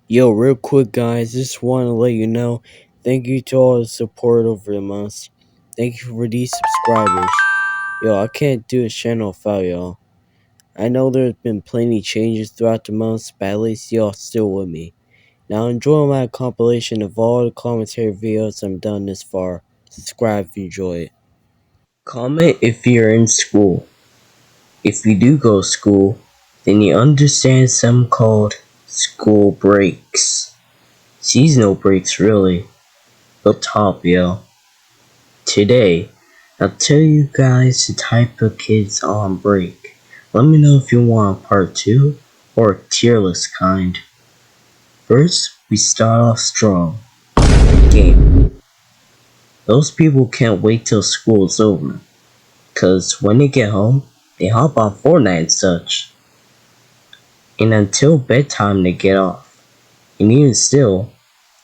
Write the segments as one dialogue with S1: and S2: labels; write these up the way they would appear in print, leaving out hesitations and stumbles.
S1: Yo, real quick, guys, just want to let you know, thank you to all the support over the months. Thank you for these subscribers. Yo, I can't do a channel without y'all. I know there's been plenty changes throughout the months, but at least y'all still with me. Now enjoy my compilation of all the commentary videos I've done this far. Subscribe if you enjoy it. Comment if you're in school. If you do go to school, then you understand something called school breaks. Seasonal breaks, really. But top, yo. Today, I'll tell you guys the type of kids on break. Let me know if you want a part 2 or a tier list kind. First, we start off strong. The game. Those people can't wait till school is over. Cause when they get home, they hop on Fortnite and such. And until bedtime they get off. And even still,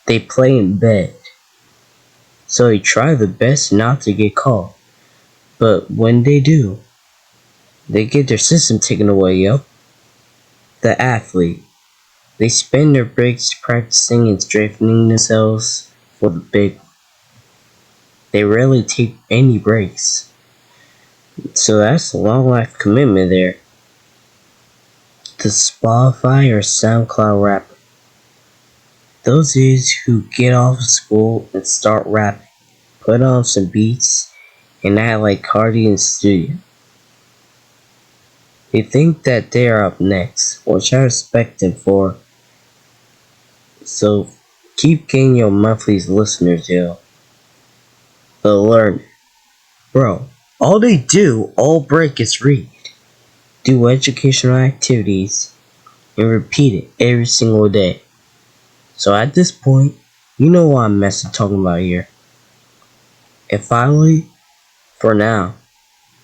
S1: they play in bed. So they try their best not to get caught. But when they do, they get their system taken away, yo. The athlete. They spend their breaks practicing and strengthening themselves for the big one. They rarely take any breaks. So that's a long life commitment there. The Spotify or SoundCloud rapper. Those dudes who get off of school and start rapping, put on some beats, and act like Cardi in the studio. They think that they are up next, which I respect them for. So keep getting your monthly listeners, yo. But learn. Bro, all they do all break is read, do educational activities, and repeat it every single day. So at this point, you know what I'm talking about here. And finally, for now,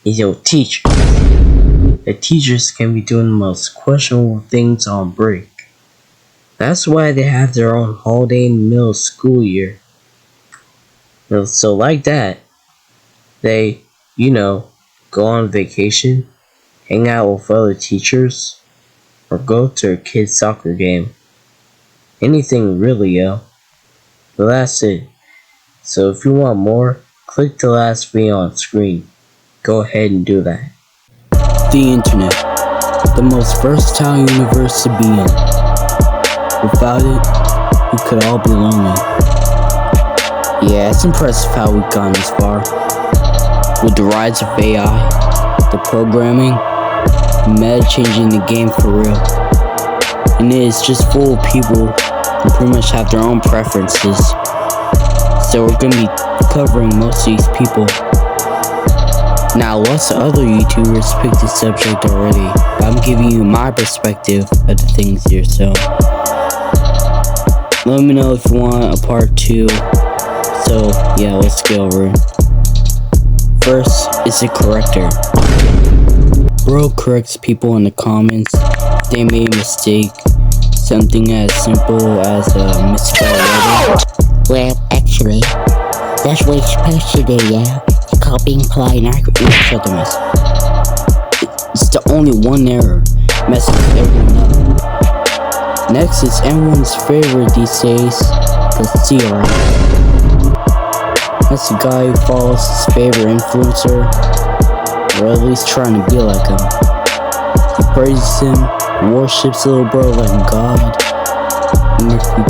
S1: is your teacher. The teachers can be doing the most questionable things on break. That's why they have their own holiday in the middle of school year. So like that, they, go on vacation, hang out with other teachers, or go to a kid's soccer game. Anything really, yo. But that's it. So if you want more, click the last video on screen. Go ahead and do that. The internet. The most versatile universe to be in. Without it, we could all be lonely. Yeah, it's impressive how we've gone this far. With the rise of AI, the programming, meta changing the game for real. And it is just full of people who pretty much have their own preferences. So we're gonna be covering most of these people. Now lots of other YouTubers picked this subject already, but I'm giving you my perspective of the things here, so let me know if you want a part 2. So yeah, let's get over it. First is the corrector. Bro corrects people in the comments if they made a mistake, something as simple as a misspelled letter.
S2: Well, actually, that's what it's supposed to do, yeah? It's called being polite and accurate.
S1: Shut the mess. It's the only one error, messes everyone up. Next is everyone's favorite these days, the theorem. That's the guy who follows his favorite influencer, or at least trying to be like him. He praises him, worships little bro like a god, and if you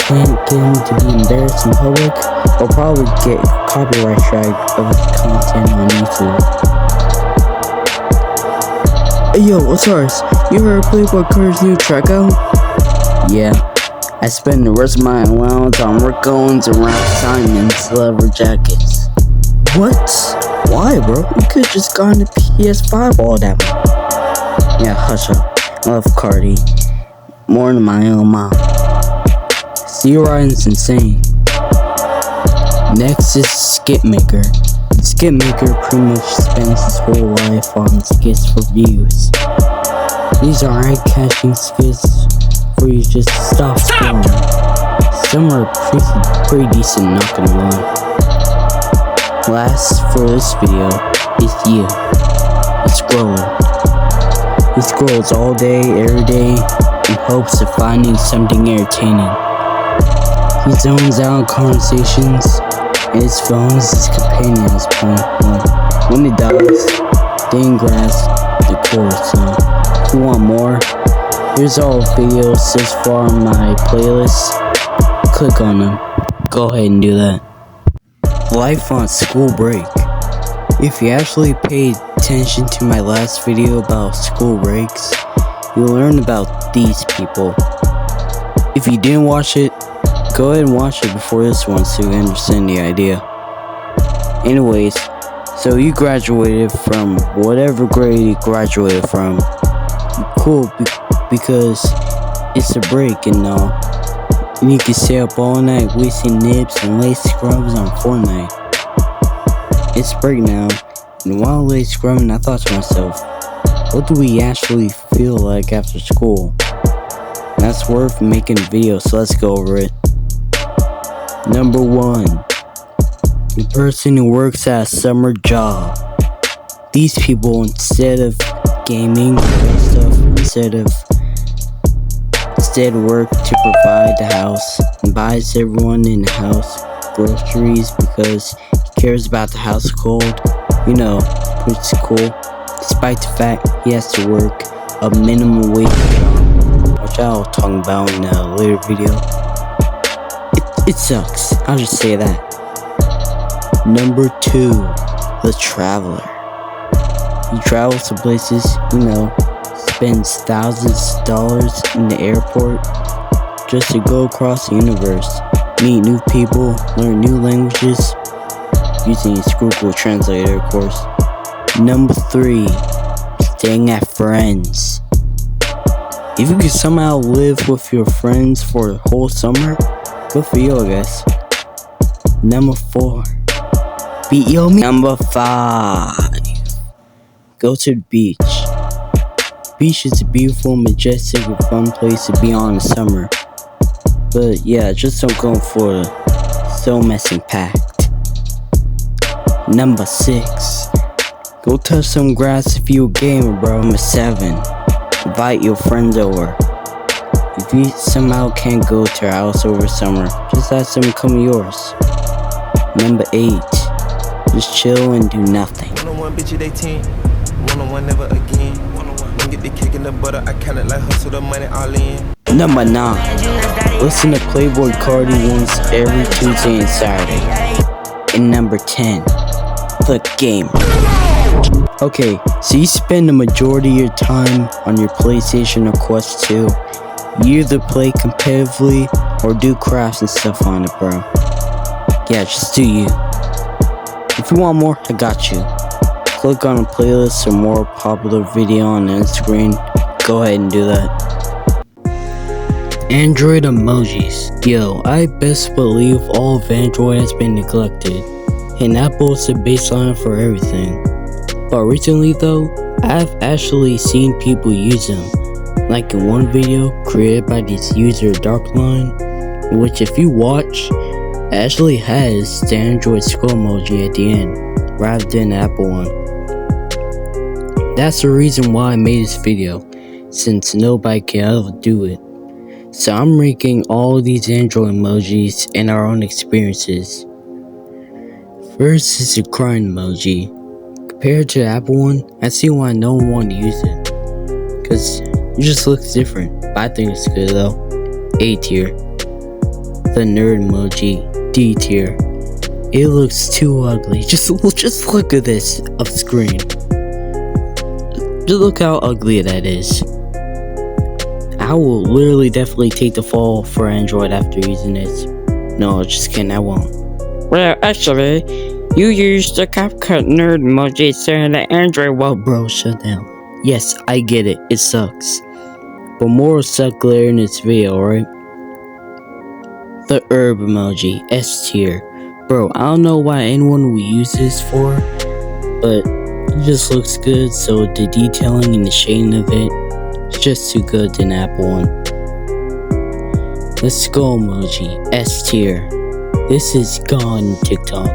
S1: can't get him to be embarrassed in public, he'll probably get copyright strike of his content on YouTube. Hey yo, what's ours? You ever play Playboy Carter's new track out? Yeah. I spend the rest of my allowance on Rick Owens and Ralph Simon's leather jackets. What? Why, bro? You could've just gotten a PS5 all that money. Yeah, hush up. I love Cardi more than my own mom. C-Riding's insane. Next is Skit Maker. Skit Maker pretty much spends his whole life on skits for views. These are eye-catching skits where you just stop scrolling. Some are pretty decent, not gonna lie. Last for this video is you, the scroller. He scrolls all day, every day, in hopes of finding something entertaining. He zones out in conversations, and his phone is his companion at this point. But when it dies, then grasp the cord. So, if you want more, here's all videos thus far on my playlist. Click on them. Go ahead and do that. Life on school break. If you actually paid attention to my last video about school breaks, you'll learn about these people. If you didn't watch it, go ahead and watch it before this one so you understand the idea. Anyways, so you graduated from whatever grade you graduated from. Cool, because it's a break and all. And you can stay up all night wasting nips and lace scrubs on Fortnite. It's break now, and while late scrubbing, I thought to myself, what do we actually feel like after school? That's worth making a video, so let's go over it. Number 1. The person who works at a summer job. These people, instead of gaming and stuff, instead work to provide the house and buys everyone in the house groceries because he cares about the household. You know, it's cool. Despite the fact he has to work a minimum wage job, which I'll talk about in a later video. It sucks. I'll just say that. Number 2, the traveler. He travels to places, spends thousands of dollars in the airport just to go across the universe, meet new people, learn new languages, using his Google Translator, of course. Number 3, staying at friends. If you can somehow live with your friends for the whole summer, good for you, I guess. Number 4, Number 5, go to the beach. Beach is a beautiful, majestic, and fun place to be on in the summer. But yeah, just don't go for so messy packed. Number 6, go touch some grass if you a gamer, bro. Number 7, invite your friends over. If you somehow can't go to your house over summer, just ask them to come to yours. Number 8, just chill and do nothing.
S3: 101 bitch at 18, 101 never again. 101 don't get the cake in the butter, I count it like hustle the money all in.
S1: Number 9, listen to Playboy Cardi once every Tuesday and Saturday. And number 10, the gamer. Okay, so you spend the majority of your time on your PlayStation or Quest 2. You either play competitively or do crafts and stuff on it, bro. Yeah, just do you. If you want more, I got you. Click on a playlist or more popular video on Instagram. Go ahead and do that. Android emojis. Yo, I best believe all of Android has been neglected, and Apple is the baseline for everything. But recently though, I've actually seen people use them. Like in one video created by this user Darkline, which if you watch, it actually has the Android skull emoji at the end, rather than the Apple one. That's the reason why I made this video, since nobody can ever do it. So I'm ranking all of these Android emojis and our own experiences. First is the crying emoji. Compared to the Apple one, I see why no one wanted to use it, cause it just looks different, but I think it's good though. A tier. The nerd emoji, D tier. It looks too ugly. Just look at this up screen. Just look how ugly that is. I will literally definitely take the fall for Android after using this. No, just kidding, I won't.
S4: Well, actually, you used the CapCut nerd emoji saying that Android
S1: Well, bro, shut down. Yes, I get it. It sucks. But more will suck later in this video, alright? The herb emoji, S tier. Bro, I don't know why anyone would use this for, but it just looks good, so the detailing and the shading of it, it's just too good than Apple one. The skull emoji, S tier. This is gone in TikTok,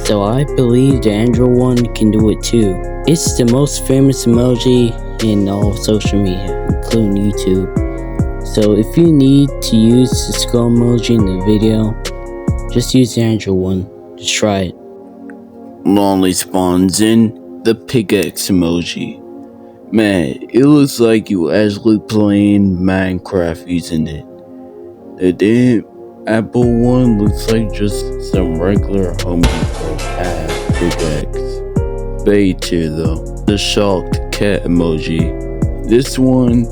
S1: so I believe the Android one can do it too. It's the most famous emoji in all social media, including YouTube. So if you need to use the skull emoji in the video, just use the Android one. Just try it. Lonely spawns in the pickaxe emoji. Man, it looks like you actually playing Minecraft using it. The damn Apple one looks like just some regular Home Depot pickaxe. Bay tier though. The shocked cat emoji. This one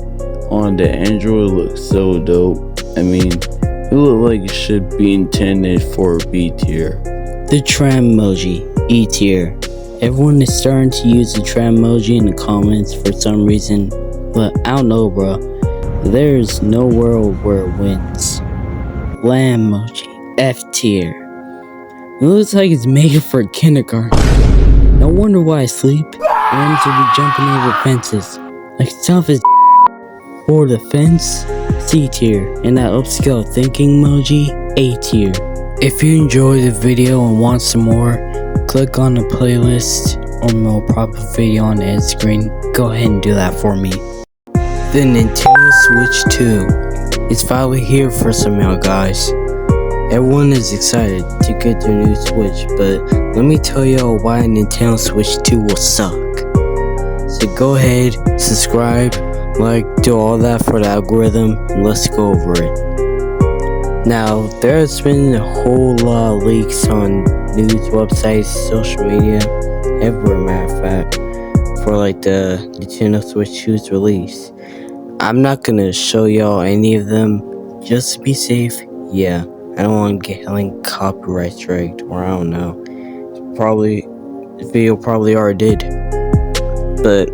S1: on the Android looks so dope. I mean, it looks like it should be intended for B tier. The tram emoji, E tier. Everyone is starting to use the tram emoji in the comments for some reason, but I don't know, bro. There's no world where it wins. Lamb emoji, F tier. It looks like it's made for kindergarten. No wonder why I sleep. Lambs will be jumping over fences like tough as for the fence. C tier, and that upscale thinking emoji, A tier. If you enjoyed the video and want some more, click on the playlist or more proper video on the end screen. Go ahead and do that for me. The Nintendo Switch 2 is finally here for some of y'all guys. Everyone is excited to get their new Switch, but let me tell y'all why Nintendo Switch 2 will suck. So go ahead, subscribe, like, do all that for the algorithm, and let's go over it. Now, there's been a whole lot of leaks on news websites, social media, everywhere, matter of fact, for like the Nintendo Switch 2's release. I'm not gonna show y'all any of them, just to be safe. Yeah, I don't want to get like copyright striked, or I don't know. The video probably already did. But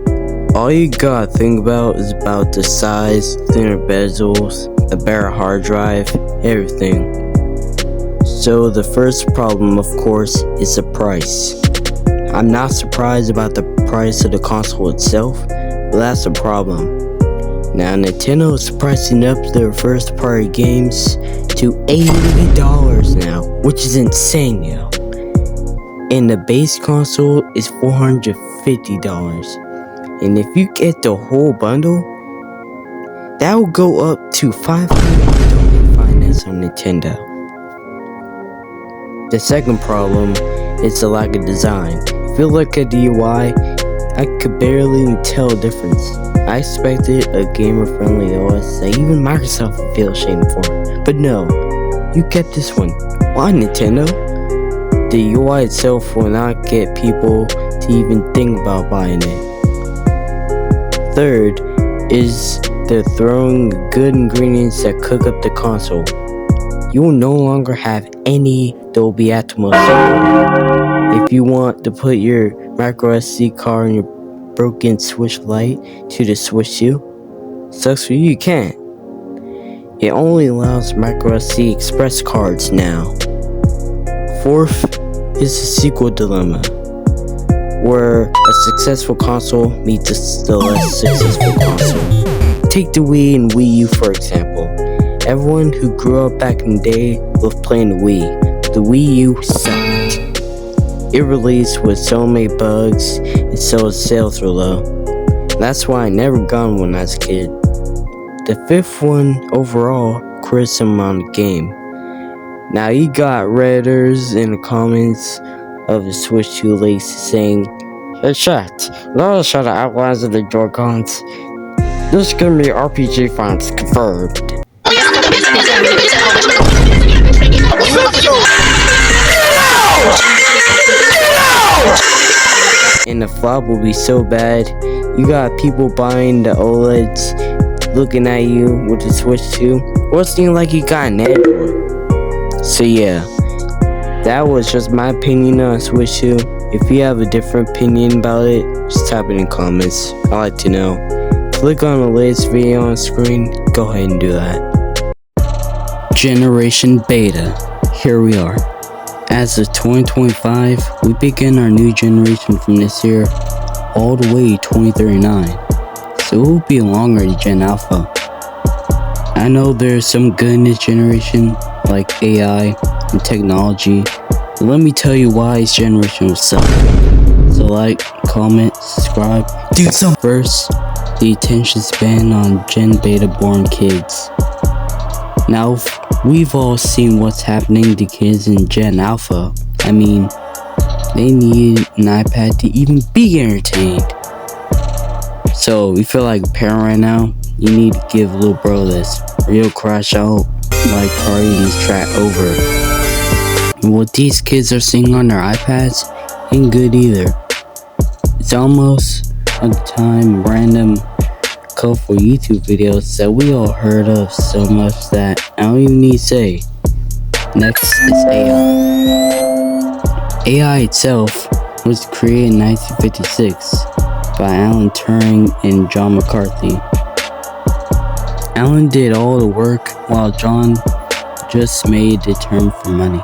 S1: all you gotta think about is about the size, thinner bezels, a better hard drive, everything. So the first problem, of course, is the price. I'm not surprised about the price of the console itself, but that's the problem. Now Nintendo is pricing up their first party games to $80 now, which is insane, yo. And the base console is $450. And if you get the whole bundle, that will go up to $500 finance on Nintendo. The second problem is the lack of design. If you look at the UI, I could barely even tell a difference. I expected a gamer-friendly OS that even Microsoft would feel ashamed for. But no, you kept this one. Why, Nintendo? The UI itself will not get people to even think about buying it. Third is they're throwing good ingredients that cook up the console. You will no longer have any Dolby Atmos support. If you want to put your micro SD card in your broken Switch Lite to the Switch 2, sucks for you, you can't. It only allows micro SD express cards now. Fourth is the sequel dilemma, where a successful console meets the less successful console. Take the Wii and Wii U for example. Everyone who grew up back in the day loved playing the Wii. The Wii U sucked. It released with so many bugs and so its sales were low. That's why I never got one as a kid. The fifth one overall, criticism on the game. Now you got Redditors in the comments of the Switch 2 leaks saying, "Hey chat, notice show the outlines of the Joy-Cons. This give me RPG fonts confirmed." And the flop will be so bad. You got people buying the OLEDs, looking at you with the Switch 2. Or it seems like you got an Android. So yeah, that was just my opinion on Switch 2. If you have a different opinion about it, just type it in the comments. I'd like to know. Click on the latest video on screen. Go ahead and do that. Generation Beta. Here we are. As of 2025, we begin our new generation from this year all the way to 2039. So it will be a longer Gen Alpha. I know there's some good in this generation, like AI and technology, but let me tell you why this generation will suck. So like, comment, subscribe, do something. First, the attention span on Gen Beta born kids. Now, we've all seen what's happening to kids in Gen Alpha. I mean, they need an iPad to even be entertained. So, you feel like a parent right now, you need to give little bro this, or he'll crash out like partying this track over. And what these kids are seeing on their iPads ain't good either. It's almost like the time random colorful YouTube videos that we all heard of so much that I don't even need to say. Next is AI. AI itself was created in 1956 by Alan Turing and John McCarthy. Alan did all the work while John just made the term for money.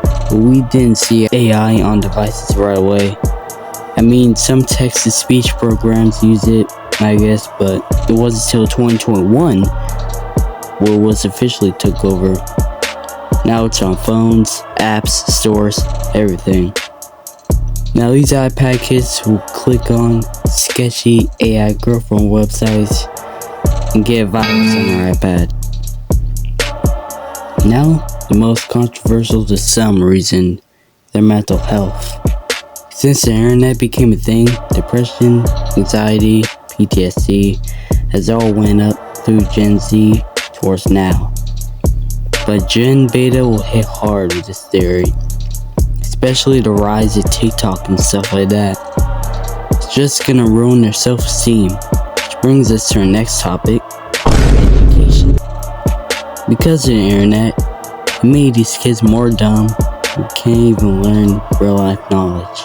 S1: But we didn't see AI on devices right away. I mean, some text-to-speech programs use it, I guess, but it wasn't until 2021 where it was officially took over. Now it's on phones, apps, stores, everything. Now these iPad kids will click on sketchy AI girlfriend websites and get vibes on their iPad. Now, the most controversial to some reason, their mental health. Since the internet became a thing, depression, anxiety, PTSD has all went up through Gen Z towards now. But Gen Beta will hit hard with this theory, especially the rise of TikTok and stuff like that. It's just gonna ruin their self-esteem, which brings us to our next topic, education. Because of the internet, it made these kids more dumb and can't even learn real life knowledge.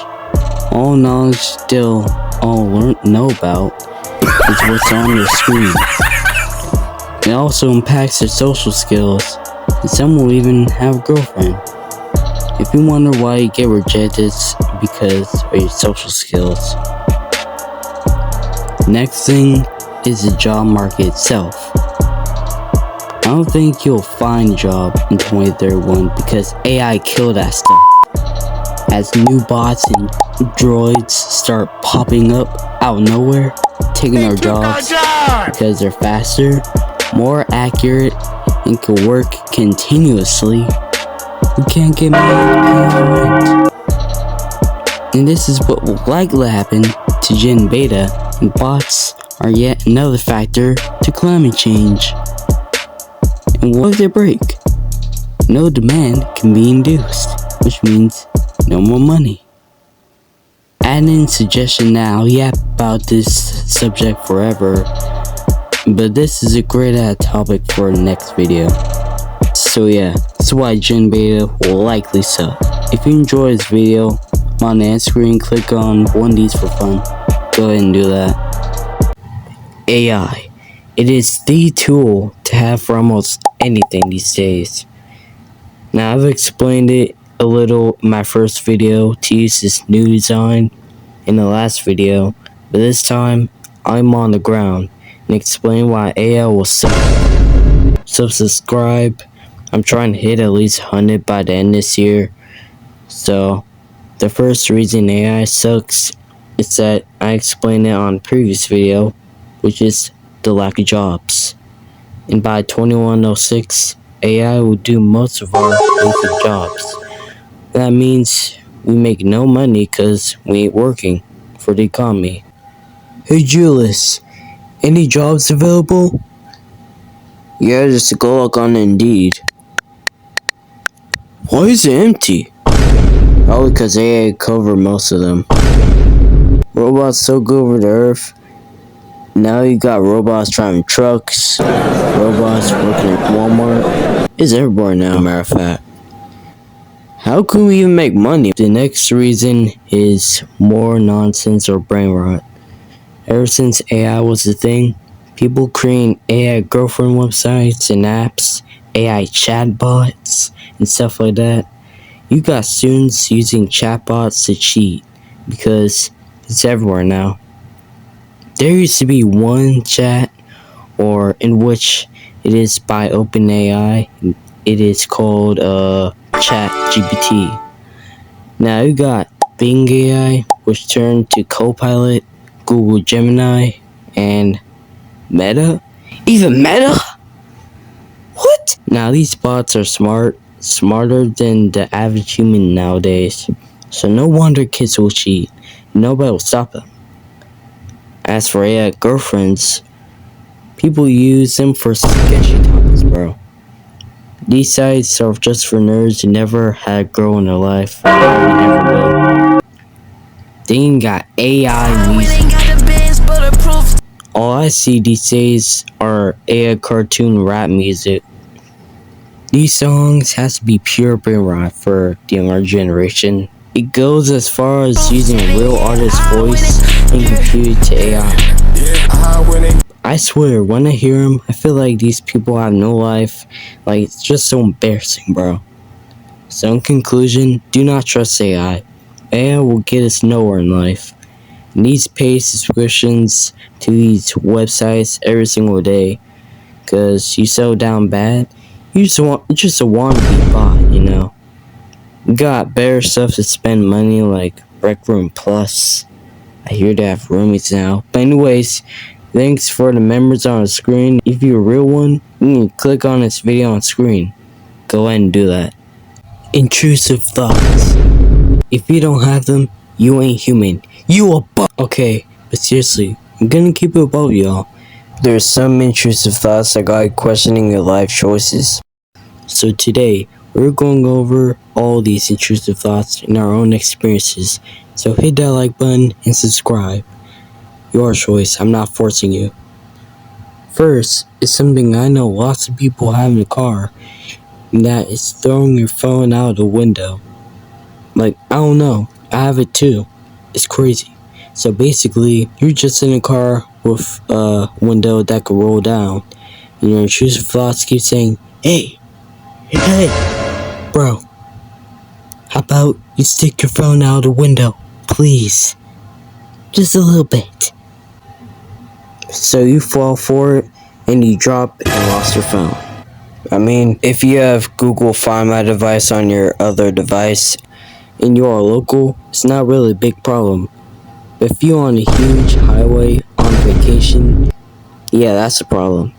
S1: All knowledge still all know about is what's on their screen. It also impacts their social skills, and some will even have a girlfriend. If you wonder why you get rejected, it's because of your social skills. Next thing is the job market itself. I don't think you'll find a job in 2031 because AI killed that stuff. As new bots and droids start popping up out of nowhere, taking our jobs because they're faster, more accurate, and can work continuously, we can't get mad. And this is what will likely happen to Gen Beta, and bots are yet another factor to climate change. And what if they break? No demand can be induced, which means no more money. Add in suggestion now, yap about this subject forever, but this is a great topic for the next video. So yeah, that's why Gen Beta will likely suck. If you enjoy this video, on the end screen, click on one of these for fun. Go ahead and do that. AI. It is the tool to have for almost anything these days. Now I've explained it a little in my first video to use this new design in the last video, but this time I'm on the ground and explain why AI will suck. So subscribe. I'm trying to hit at least 100 by the end of this year. So the first reason AI sucks is that I explained it on a previous video, which is the lack of jobs. And by 2106, AI will do most of our basic jobs. That means we make no money because we ain't working for the economy. Hey Julius, any jobs available? Yeah, just go look on Indeed. Why is it empty? Probably because AI covered most of them. Robots took over the earth. Now you got robots driving trucks, robots working at Walmart. It's everywhere now, matter of fact. How can we even make money? The next reason is more nonsense or brain rot. Ever since AI was a thing, people creating AI girlfriend websites and apps, AI chatbots, and stuff like that. You got students using chatbots to cheat because it's everywhere now. There used to be one chat, or in which it is by OpenAI. It is called ChatGPT. Now you got Bing AI, which turned to Copilot, Google Gemini, and Meta? Even Meta? What? Now these bots are smarter than the average human nowadays. So no wonder kids will cheat. Nobody will stop them. As for AI girlfriends, people use them for sketchy topics, bro. These sites are just for nerds who never had a girl in their life. Probably never will. They ain't got AI music. All I see these days are AI cartoon rap music. These songs has to be pure brain rot for the younger generation. It goes as far as using a real artist's voice and computed to AI. I swear, when I hear them, I feel like these people have no life. Like, it's just so embarrassing, bro. So in conclusion, do not trust AI. AI will get us nowhere in life. Needs pay subscriptions to these websites every single day. Cause you so down bad, you're just a wannabe bot, you know. You got better stuff to spend money like Rec Room Plus. I hear they have roomies now. But anyways, thanks for the members on the screen. If you're a real one, you can click on this video on screen. Go ahead and do that. Intrusive thoughts. If you don't have them, you ain't human. You a bot. Okay, but seriously, I'm gonna keep it above y'all. There's some intrusive thoughts that got you questioning your life choices. So today, we're going over all these intrusive thoughts and our own experiences. So hit that like button and subscribe. Your choice, I'm not forcing you. First is something I know lots of people have in the car, and that is throwing your phone out the window. Like, I don't know, I have it too. It's crazy. So basically, you're just in a car with a window that could roll down, and your intrusive thoughts keep saying, hey, bro, how about you stick your phone out the window, please? Just a little bit. So you fall for it, and you drop and lost your phone. I mean, if you have Google Find My device on your other device, and you are local, it's not really a big problem. But if you're on a huge highway on vacation, yeah, that's a problem.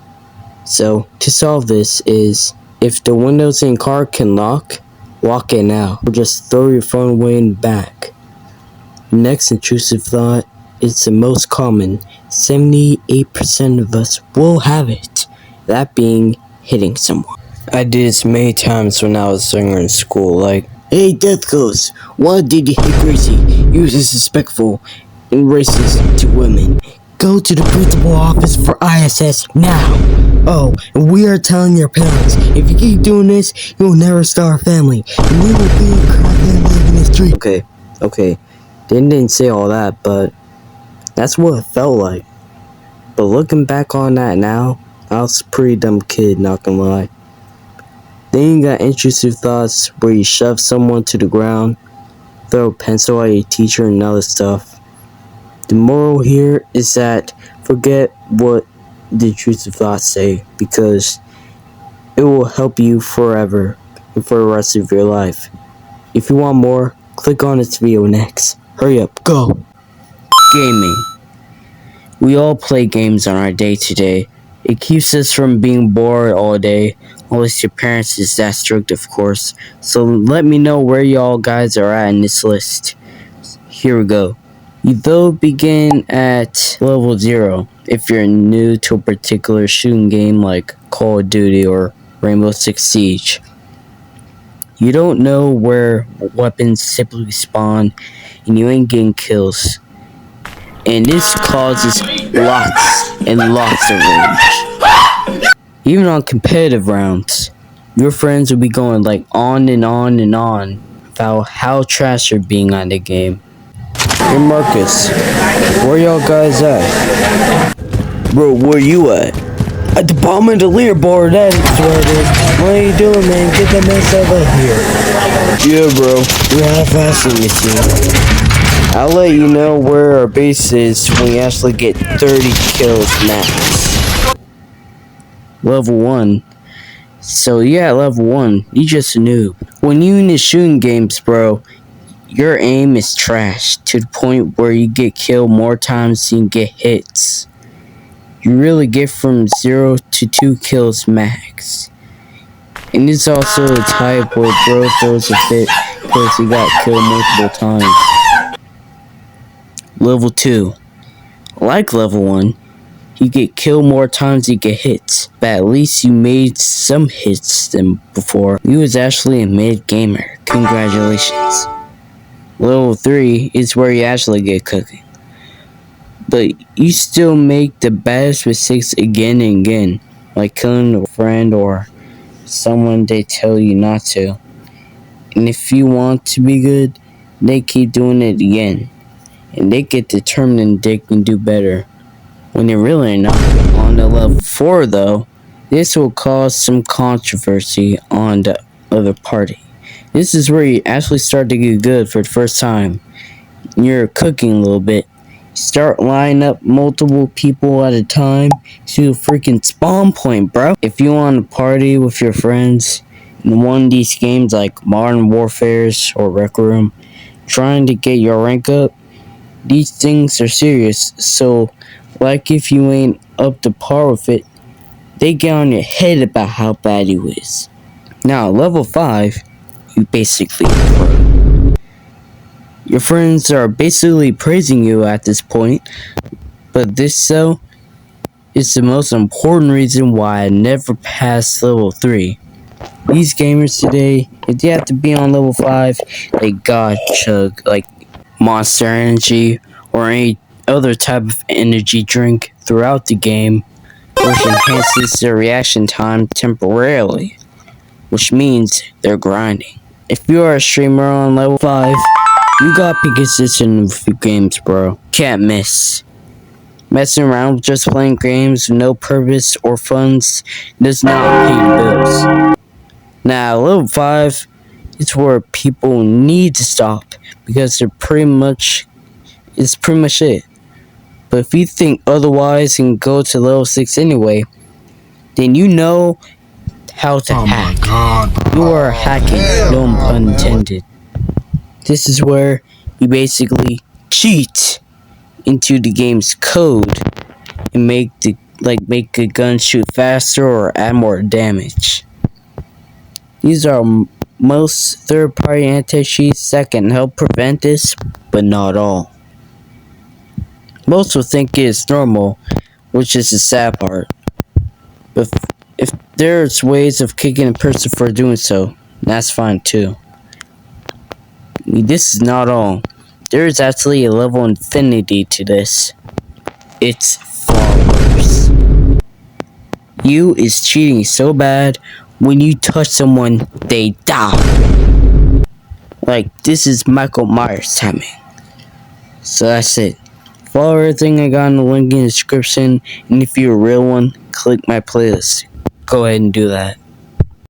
S1: So, to solve this is, if the windows in car can lock it now. Or just throw your phone away in the back. Next intrusive thought is the most common. 78% of us will have it. That being hitting someone. I did this many times when I was younger in school, like, hey, DeathCoast, why did you hit Gracie? You was disrespectful and racist to women. Go to the principal office for ISS now. Oh, and we are telling your parents, if you keep doing this, you will never start a family, and we will be a crackhead living in the street. Okay. They didn't say all that, but that's what it felt like. But looking back on that now, I was a pretty dumb kid, not gonna lie. Then you got intrusive thoughts where you shove someone to the ground, throw a pencil at your teacher, and other stuff. The moral here is that forget what the intrusive thoughts say, because it will help you forever and for the rest of your life. If you want more, click on this video next. Hurry up, go! Gaming. We all play games on our day-to-day. It keeps us from being bored all day, unless your parents is that strict, of course. So let me know where y'all guys are at in this list. Here we go. You though begin at level 0 if you're new to a particular shooting game like Call of Duty or Rainbow Six Siege. You don't know where weapons typically spawn, and you ain't getting kills. And this causes lots and lots of rage. Even on competitive rounds, your friends will be going like on and on and on about how trash you're being on the game. Hey Marcus, where y'all guys at? Bro, where you at? At the bottom of the leaderboard, that's where it is. What are you doing, man? Get that mess out of here. Yeah, bro, we're half-assing this team. I'll let you know where our base is when we actually get 30 kills max. Level 1. So yeah, level 1, you just a noob. When you in the shooting games, bro, your aim is trash to the point where you get killed more times than you get hits. you really get from 0 to 2 kills max. And it's also a type where bro throws a fit because he got killed multiple times. Level 2. Like level 1, you get killed more times you get hits, but at least you made some hits than before. You was actually a mid gamer. Congratulations. Level 3 is where you actually get cooking. But you still make the baddest mistakes again and again, like killing a friend or someone they tell you not to. And if you want to be good, they keep doing it again. And they get determined they can do better when they really are not. On the level 4 though, this will cause some controversy on the other party. This is where you actually start to get good for the first time. You're cooking a little bit. Start lining up multiple people at a time to a freaking spawn point, bro. If you want to party with your friends in one of these games like Modern Warfares or Rec Room, trying to get your rank up, these things are serious. So, like if you ain't up to par with it, they get on your head about how bad you is. Now, level 5, you basically pro. Your friends are basically praising you at this point, but this though is the most important reason why I never passed level 3. These gamers today, if they have to be on level 5, they gotta chug like Monster Energy or any other type of energy drink throughout the game, which enhances their reaction time temporarily, which means they're grinding. If you are a streamer on level 5, you gotta be consistent with your games, bro. Can't miss. Messing around with just playing games with no purpose or funds does not pay the bills. Now, level 5 is where people need to stop because it's pretty much it. But if you think otherwise and go to level 6 anyway, then you know how to hack. You are hacking, no pun intended. This is where you basically cheat into the game's code and make a gun shoot faster or add more damage. These are most third-party anti-cheats that can help prevent this, but not all. Most will think it is normal, which is the sad part. But if there's ways of kicking a person for doing so, that's fine too. This is not all. There is actually a level infinity to this. It's far worse. You is cheating so bad, when you touch someone, they die. Like, this is Michael Myers timing. So that's it. Follow everything I got in the link in the description, and if you're a real one, click my playlist. Go ahead and do that.